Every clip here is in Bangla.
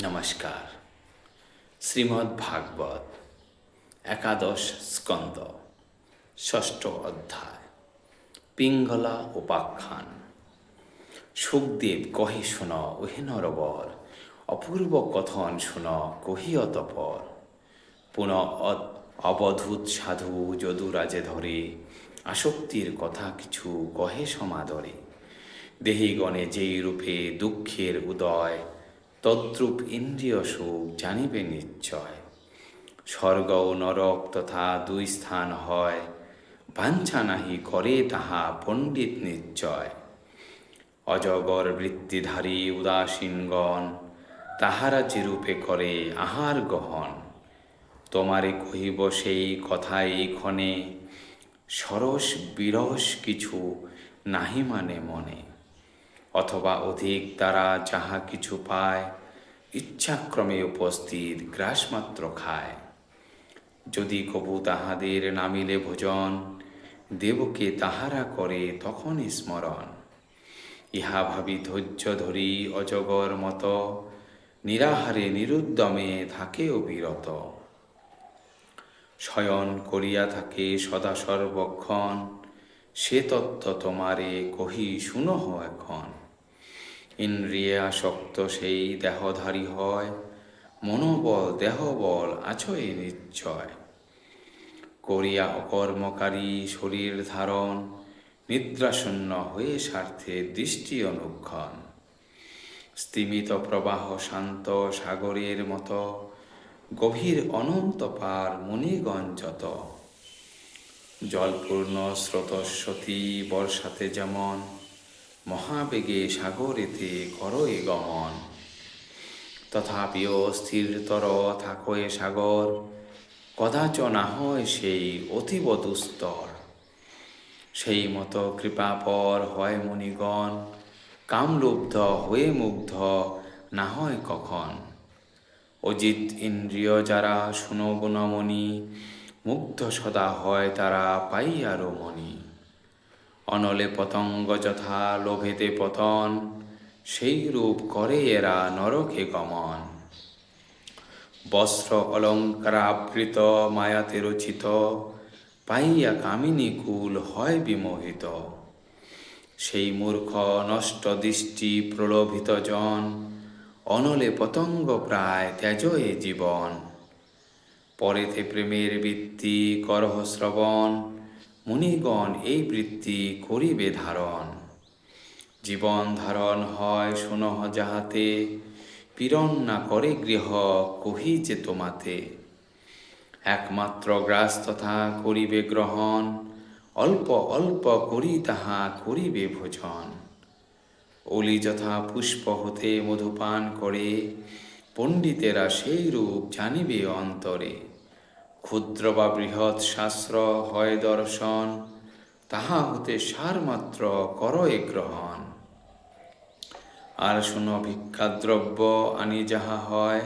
নমস্কার। শ্রীমদ্ ভাগবত একাদশ স্কন্দ ষষ্ঠ অধ্যায় পিঙ্গলা উপাখ্যান। সুখদেব কহে শুন ওহে নরবর, অপূর্ব কথন শুন কহি অতপর। পুনঃ অবধূত সাধু যদুরাজে ধরে, আসক্তির কথা কিছু কহে সমাদরে। দেহিগণে যেই রূপে দুঃখের উদয়, তদ্রূপ ইন্দ্রিয় সুখ জানিবে নিশ্চয়। স্বর্গ ও নরক তথা দুই স্থান হয়, বাঞ্ছা নাহি করে তাহা পণ্ডিত নিশ্চয়। অজগর বৃত্তিধারী উদাসীনগণ, তাহারা যেরূপে করে আহার গ্রহণ। তোমারে কহিব সেই কথা এইক্ষণে, সরস বিরস কিছু নাহি মানে মনে। অথবা অধিক তারা যাহা কিছু পায়, ইচ্ছাক্রমে উপস্থিত গ্রাসমাত্র খায়। যদি কবু তাহাদের নামিলে ভোজন, দেবকে তাহারা করে তখন স্মরণ। ইহা ভাবি ধৈর্য ধরি অজগর মত, নিরাহারে নিরুদ্যমে থাকে অবিরত। শয়ন করিয়া থাকে সদা সর্বক্ষণ, সে তত্ত্ব তোমারে কহি শুনহ এখন। ইন্দ্রিয়ে আসক্ত সেই দেহধারী হয়, মনোবল দেহবল আছয়ে নিশ্চয়। করিয়া অকর্মকারী শরীর ধারণ, নিদ্রাশূন্য হয়ে স্বার্থে দৃষ্টি অনুক্ষণ। স্তিমিত প্রবাহ শান্ত সাগরের মতো, গভীর অনন্ত পার মুনিগণ যত। জলপূর্ণ স্রোতস্বতী বর্ষাতে যেমন, মহাবেগে সাগরেতে করয়ে গমন। তথাপিও স্থিরতর থাকয়ে সাগর, কদাচ না হয় সেই অতীব দুস্তর। সেই মতো কৃপাপর হয় মুনিগণ, কামলুব্ধ হয়ে মুগ্ধ না হয় কখন। অজিত ইন্দ্রিয় যারা শুনো গুণমণি, মুগ্ধ সদা হয় তারা পাইয়া রমণী। অনলে পতঙ্গ যথা লোভেতে পতন, সেই রূপ করে এরা নরকে গমন। বস্ত্র অলঙ্কারাবৃত মায়াতে রচিত, পাইয়া কামিনী কুল হয় বিমোহিত। সেই মূর্খ নষ্ট দৃষ্টি প্রলোভিত জন, অনলে পতঙ্গ প্রায় ত্যাজয়ে জীবন। পরেতে প্রেমের বৃত্তি করহ শ্রবণ, মুনিগণ এই বৃত্তি করিবে ধারণ। জীবন ধারণ হয় শুনহ যাহাতে, পীড়ন না করে গৃহ কহি যে তোমাতে। একমাত্র গ্রাস তথা করিবে গ্রহণ, অল্প অল্প করি তাহা করিবে ভোজন। অলি যথা পুষ্প হতে মধুপান করে, পণ্ডিতেরা সেই রূপ জানিবে অন্তরে। ক্ষুদ্র বা বৃহৎ শাস্ত্র হয় দর্শন, তাহা হতে সারমাত্র করয়ে গ্রহণ। আর শুন ভিক্ষাদ্রব্য আনি যাহা হয়,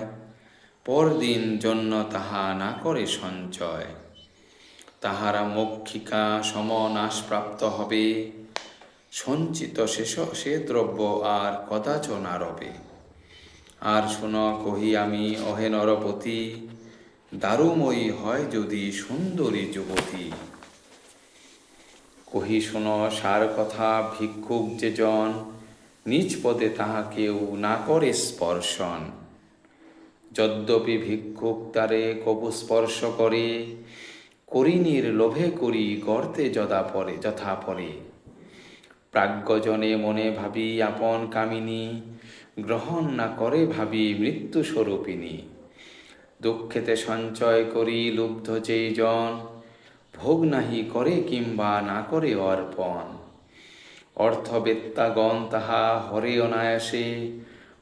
পরদিন জন্য তাহা না করে সঞ্চয়। তাহারা মক্ষিকা সম নাশপ্রাপ্ত হবে, সঞ্চিত সে দ্রব্য আর কদাচ না রবে। আর শুন কহি আমি অহে নরপতি, দারুময়ী হয় যদি সুন্দরী যুবতী। কহি শুন সার কথা ভিক্ষুক যে জন, নিজ পদে তাহা কেউ না করে স্পর্শন। যদ্যপি ভিক্ষুক তারে কবু স্পর্শ করে, করিনীর লোভে করি গর্তে যথা পরে। প্রাজ্ঞজনে মনে ভাবি আপন কামিনী, গ্রহণ না করে ভাবি মৃত্যু স্বরূপিনী। দুঃখেতে সঞ্চয় করি লুব্ধ যেই জন, ভোগ নাহি করে কিংবা না করে অর্পণ। অর্থবেত্তাগণ তাহা হরে অনায়াসে,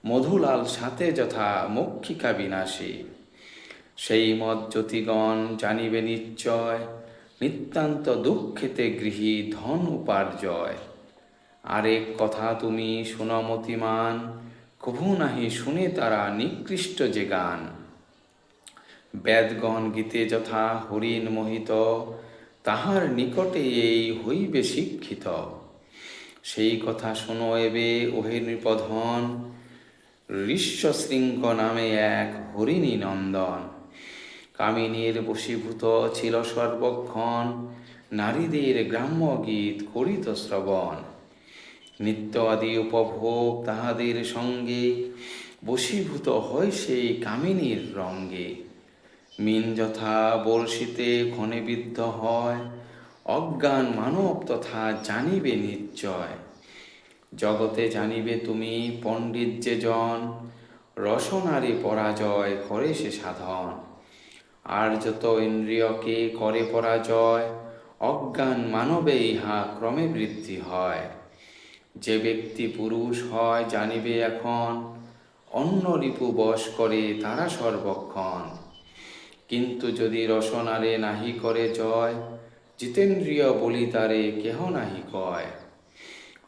মধুলাল সাথে যথা মক্ষিকা বিনাশে। সেই মজ্জ্যোতিগণ জানিবে নিশ্চয়, নিতান্ত দুঃখেতে গৃহী ধন উপার্জয়। আরেক কথা তুমি শুনো মতিমান, কভু নাহি শুনে তারা নিকৃষ্ট যে গান। বেদগণ গীতে যথা হরিণ মোহিত, তাহার নিকটে এই হইবে শিক্ষিত। সেই কথা শুনো এবে ওহে নৃপধন, ঋষ্যশৃঙ্গ নামে এক হরিণী নন্দন। কামিনীর বশীভূত ছিল সর্বক্ষণ, নারীদের গ্রাম্য গীত করিত শ্রবণ। নিত্য আদি উপভোগ তাহাদের সঙ্গে, বশীভূত হয় সেই কামিনীর রঙ্গে। মিন যথা বর্ষিতে ক্ষণে বিদ্ধ হয়, অজ্ঞান মানব তথা জানিবে নিশ্চয়। জগতে জানিবে তুমি পণ্ডিত যে জন, রসনারে পরাজয় করে সে সাধন। আর যত ইন্দ্রিয়কে করে পরাজয়, অজ্ঞান মানবে ইহা ক্রমে বৃদ্ধি হয়। যে ব্যক্তি পুরুষ হয় জানিবে এখন, অন্য রিপু বশ করে তারা সর্বক্ষণ। কিন্তু যদি রসনারে নাহি করে জয়, জিতেন্দ্রিয় বলি তারে কেহ নাহি কয়।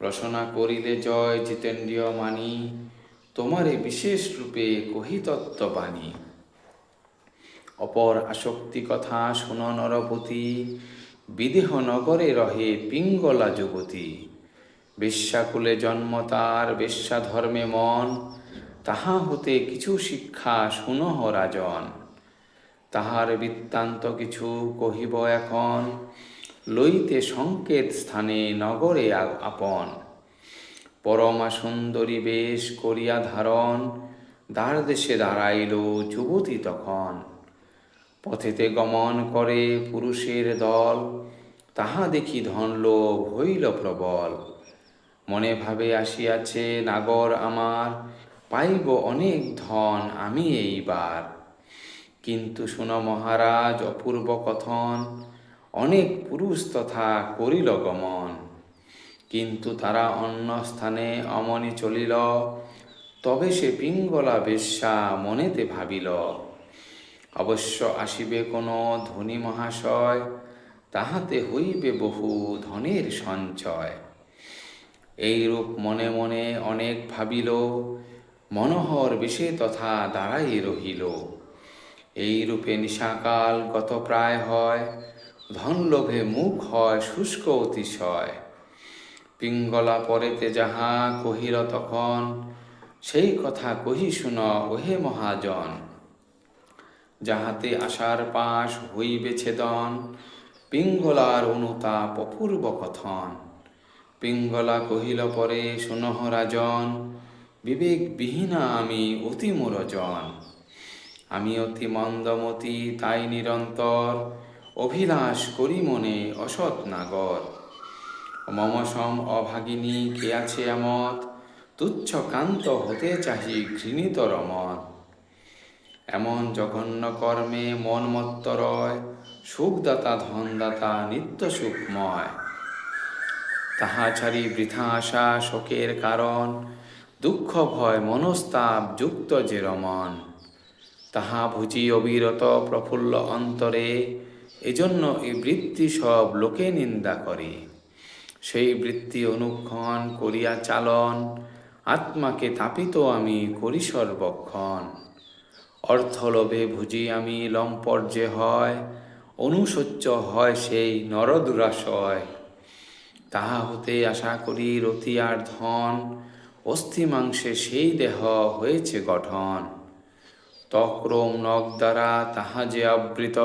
রসনা করিলে জয় জিতেন্দ্রিয় মানি, তোমারে বিশেষ রূপে কহি তত্ত্ববাণী। অপর আসক্তি কথা শুন নরপতি, বিদেহ নগরে রহে পিঙ্গলা যুবতী। বেশ্যাকুলে জন্ম তার বেশ্যা ধর্মে মন, তাহা হতে কিছু শিক্ষা শুনহ রাজন। তাহার বৃত্তান্ত কিছু কহিব এখন, লইতে সংকেত স্থানে নগরে আপন। পরমা সুন্দরী বেশ করিয়া ধারণ, দ্বার দেশে দাঁড়াইল যুবতী তখন। পথেতে গমন করে পুরুষের দল, তাহা দেখি ধনলোভ হইল প্রবল। মনে ভাবে আসিয়াছে নাগর আমার, পাইব অনেক ধন আমি এইবার। কিন্তু শুন মহারাজ অপূর্ব কথন, অনেক পুরুষ তথা করিল গমন। কিন্তু তারা অন্য স্থানে অমনি চলিল, তবে সে পিঙ্গলা বেশ্যা মনেতে ভাবিল। অবশ্য আসিবে কোনো ধনী মহাশয়, তাহাতে হইবে বহু ধনের সঞ্চয়। এইরূপ মনে মনে অনেক ভাবিল, মনোহর বেশে তথা দাঁড়াই রহিল। এইরূপে নিশাকাল গত প্রায় হয়, ধনলোভে মুখ হয় শুষ্ক অতিশয়। পিঙ্গলা পরেতে যাহা কহিল তখন, সেই কথা কহি শুন ওহে মহাজন। যাহাতে আশার পাশ হইবে ছেদন, পিঙ্গলার অনুতাপ অপূর্ব কথন। পিঙ্গলা কহিল পরে শুনহ রাজন, বিবেকবিহীনা আমি অতি মূঢ়জন। আমি অতি মন্দমতি তাই নিরন্তর, অভিলাষ করি মনে অসৎ নাগর। মম সম অভাগিনী কে আছে আমত, তুচ্ছ কান্ত হতে চাহি ঘৃণিত রমত। এমন জঘন্য কর্মে মন মত্ত রয়, সুখদাতা ধনদাতা নিত্য সুখময়। তাহা ছাড়ি বৃথা আশা শোকের কারণ, দুঃখ ভয় মনস্তাপ যুক্ত যে রমন। তাহা ভুজি অবিরত প্রফুল্ল অন্তরে, এজন্য এই বৃত্তি সব লোকে নিন্দা করে। সেই বৃত্তি অনুক্ষণ করিয়া চালন, আত্মাকে তাপিত আমি করি সর্বক্ষণ। অর্থলোভে ভুজি আমি লম্পট যে হয়, অনুশোচ্য হয় সেই নরদুরাশয়। তাহা হতে আশা করি রতি আর ধন, অস্থি মাংসে সেই দেহ হয়েছে গঠন। তক্রম নখ দ্বারা তাহা যে আবৃত,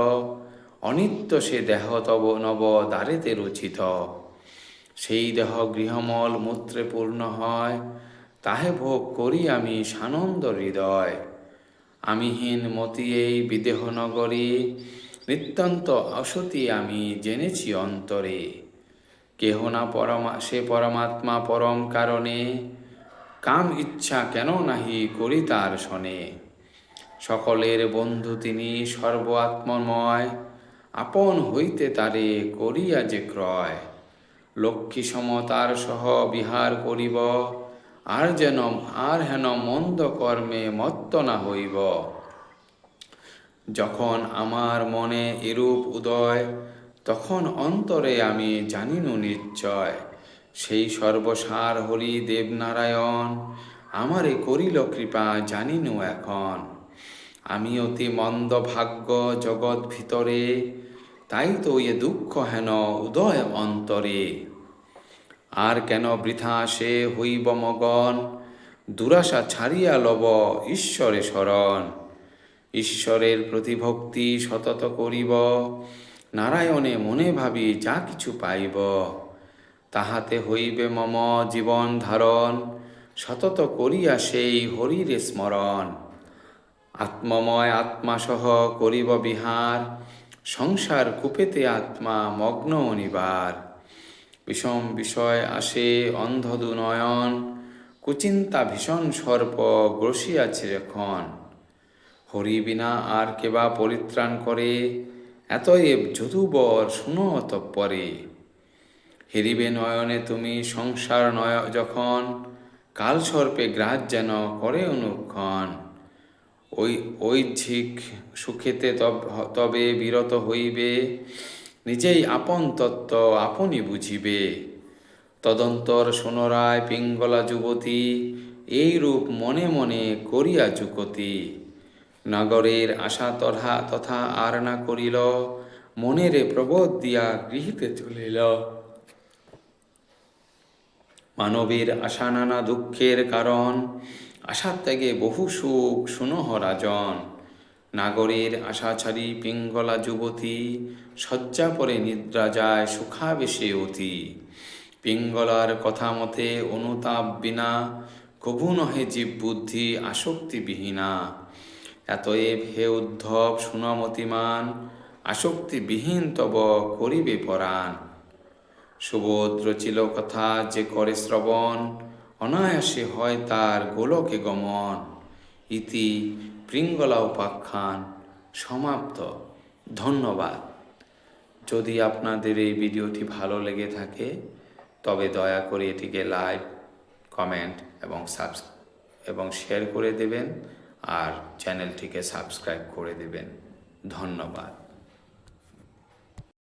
অনিত্য সে দেহ তব নব দ্বারেতে রচিত। সেই দেহ গৃহমল মূত্রে পূর্ণ হয়, তাহে ভোগ করি আমি সানন্দ হৃদয়। আমিহীন মতি এই বিদেহ নগরে, নিতান্ত অসতি আমি জেনেছি অন্তরে। কেহ না সে পরমাত্মা পরম কারণে, কাম ইচ্ছা কেন নাহি করি তার শনে। সকলের বন্ধু তিনি সর্ব আত্মময়, আপন হইতে তারে করিয়া যে ক্রয়। লক্ষ্মী সমতার সহ বিহার করিব, আর হেন মন্দ কর্মে মত্ত না হইব। যখন আমার মনে এরূপ উদয়, তখন অন্তরে আমি জানিনু নিশ্চয়। সেই সর্বসার হরি দেবনারায়ণ, আমারে করিল কৃপা জানিনু এখন। আমি অতি মন্দ ভাগ্য জগৎ ভিতরে, তাই তো এ দুঃখ হেন উদয় অন্তরে। আর কেন বৃথা সে হইব মগন, দুরাশা ছাড়িয়া লব ঈশ্বরে শরণ। ঈশ্বরের প্রতিভক্তি সতত করিব, নারায়ণে মনে ভাবি যা কিছু পাইব। তাহাতে হইবে মম জীবন ধারণ, সতত করিয়া সেই হরিরে স্মরণ। আত্মময় আত্মাসহ করিব বিহার, সংসার কূপেতে আত্মা মগ্ন অনিবার। বিষম বিষয় আসে অন্ধ দুনয়ন, কুচিন্তা ভীষণ সর্প গ্রসিয়াছে এখন। হরি বিনা আর কেবা পরিত্রাণ করে, এতএব যদুবর শুনো অতঃপরে। হেরিবে নয়নে তুমি সংসার নয় যখন, কালসর্পে গ্রাস যেন করে অনুক্ষণ। ঐচ্ছিক সুখেতে তবে বিরত হইবে, নিজেই আপন তত্ত্ব আপনি বুঝিবে। তদন্তর সোনরায় পিঙ্গলা যুবতী, এই রূপ মনে মনে করিয়া যুকতি। নগরের আশা তথা আর না করিল, মনেরে প্রবোধ দিয়া গৃহীতে চলিল। মানবের আশা নানা দুঃখের কারণ, আশা ত্যাগে বহু সুখ শুনহ রাজন। নাগরের আশা ছাড়ি পিঙ্গলা যুবতী, শয্যা পরে নিদ্রা যায় সুখাবেশে অতি। পিঙ্গলার কথা মতে অনুতাপ বিনা, কভু নহে জীব বুদ্ধি আসক্তিবিহীনা। এতএব হে উদ্ধব শুনমতিমান, আসক্তিবিহীন তব করিবে পরাণ। সুবোধ রচিল কথা যে করে শ্রবণ, অনায়াসে হয় তার গোলকে গমন। ইতি পিঙ্গলা উপাখ্যান সমাপ্ত। ধন্যবাদ। যদি আপনাদের এই ভিডিওটি ভালো লেগে থাকে, তবে দয়া করে এটিকে লাইক, কমেন্ট এবং শেয়ার করে দেবেন, আর চ্যানেলটিকে সাবস্ক্রাইব করে দেবেন। ধন্যবাদ।